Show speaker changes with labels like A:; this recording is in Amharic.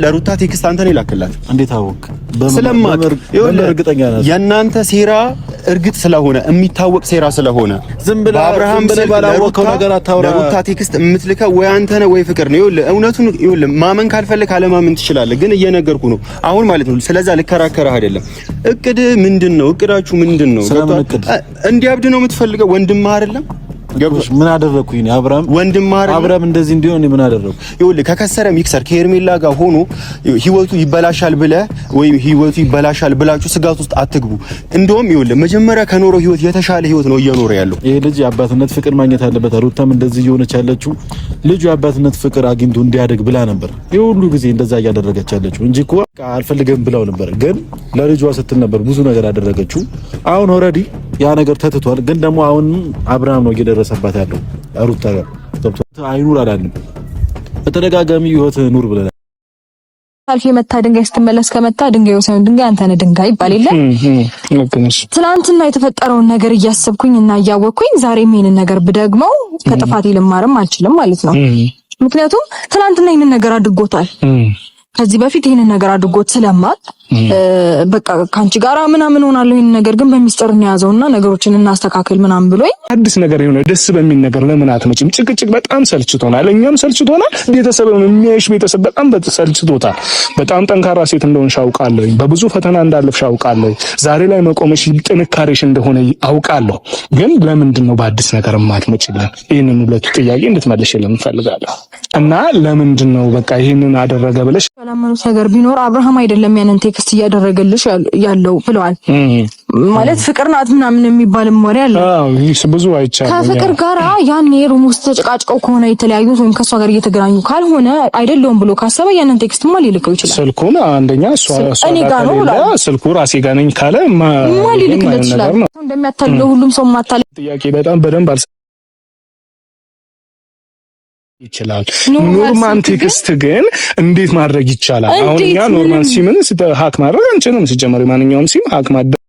A: ለሩታ ቴክስት አንተ ነው ላከላት።
B: እንዴት አወቅ?
A: ስለማቅ
B: እርግጠኛ ነኝ
A: የእናንተ ሴራ እርግጥ ስለሆነ የሚታወቅ ሴራ ስለሆነ
B: ዝም ብለህ አብርሃም ባላወቀው ነገር አታውራ።
A: ለሩታ ቴክስት የምትልከው ወይ አንተ ነህ ወይ ፍቅር ነው። ይኸውልህ እውነቱን ይኸውልህ ማመን ካልፈለክ አለማመን ትችላለህ፣ ግን እየነገርኩ ነው አሁን ማለት ነው። ስለዛ ልከራከርህ አይደለም። እቅድ ምንድነው? እቅዳችሁ ምንድነው? እንዲያብድ ነው የምትፈልገው? ወንድምህ አይደለም?
B: ምን አደረኩኝ? አብርሃም እንደዚህ እንዲሆን ምን አደረኩ?
A: ይኸውልህ ከከሰረ ሚክሰር ከሄርሜላ ጋር ሆኖ ህይወቱ ይበላሻል ብለህ ወይም ህይወቱ ይበላሻል ብላችሁ ስጋት ውስጥ አትግቡ። እንደውም ይኸውልህ መጀመሪያ ከኖረው ህይወት የተሻለ ህይወት ነው እየኖረ ያለው።
B: ይሄ ልጅ የአባትነት ፍቅር ማግኘት አለበት። ሩታም እንደዚህ እየሆነች ያለችው ልጁ የአባትነት ፍቅር አግኝቶ እንዲያደግ ብላ ነበር ይሄ ሁሉ ጊዜ እንደዛ እያደረገች ያለችው እንጂ እኮ አልፈልግም ብለው ነበር። ግን ለልጇ ስትል ነበር ብዙ ነገር ያደረገችው። አሁን ኦልሬዲ ያ ነገር ተትቷል። ግን ደግሞ አሁን አብርሃም ነው እየደረሰባት ያለው ሩታ ጋር ገብቶ አይኑር አላልንም። በተደጋጋሚ ህይወት ኑር ብለናል።
C: አልፌ መታ ድንጋይ ስትመለስ ከመታ ድንጋዩ ሳይሆን ድንጋይ አንተ ነህ ድንጋይ ይባል የለ። ትናንትና የተፈጠረውን ነገር እያሰብኩኝ እና እያወቅኩኝ ዛሬም ይሄንን ነገር ብደግመው ከጥፋቴ ልማርም አልችልም ማለት ነው። ምክንያቱም ትናንትና ይሄንን ነገር አድርጎታል። ከዚህ በፊት ይሄንን ነገር አድርጎት ስለማቅ በቃ ካንቺ ጋራ ምናምን ሆናለሁ ይሄን ነገር ግን በሚስጥር እንያዘውና ነገሮችን እናስተካክል ምናምን ብሎኝ
D: አዲስ ነገር የሆነ ደስ በሚል ነገር ለምን አትመጪም? ጭቅጭቅ በጣም ሰልችቶናል፣ እኛም ሰልችቶናል፣ ቤተሰብም የሚያይሽ ቤተሰብ በጣም ሰልችቶታል። በጣም ጠንካራ ሴት እንደሆንሽ አውቃለሁ፣ በብዙ ፈተና እንዳለፍሽ አውቃለሁ፣ ዛሬ ላይ መቆምሽ ጥንካሬሽ እንደሆነ አውቃለሁ። ግን ለምንድን ነው በአዲስ ነገር የማትመጪልን? ይሄንን ሁለቱ ጥያቄ እንድትመልሽልን እንፈልጋለሁ። እና ለምንድን ነው በቃ ይሄንን አደረገ ብለሽ
C: ሰላማኑስ ነገር ቢኖር አብርሃም አይደለም ያንን ቴክስት እያደረገልሽ ያለው ብለዋል ማለት ፍቅር ናት ምናምን የሚባልም ወሬ አለ።
D: ይሄ ብዙ አይቻልም።
C: ከፍቅር ጋራ ያኔ ሩም ውስጥ ተጨቃጭቀው ከሆነ የተለያዩት ወይም ከሷ ጋር እየተገናኙ ካልሆነ አይደለም ብሎ ካሰበ ያንን ቴክስትማ ሊልከው ይችላል።
D: ስልኩን አንደኛ እኔ ጋር ነው ብላ ስልኩ ራሴ ጋር ነኝ ካለ
C: ሊልክለት ይችላል። እንደሚያታልለው ሁሉም ሰው ማታለ
D: ጥያቄ በጣም በደንብ ይችላል። ኖርማል ቴክስት ግን እንዴት ማድረግ ይቻላል? አሁን ያ ኖርማል ሲምን ሀክ ማድረግ አንችልም። ሲጀመር ማንኛውም ሲም ሀክ ማድረግ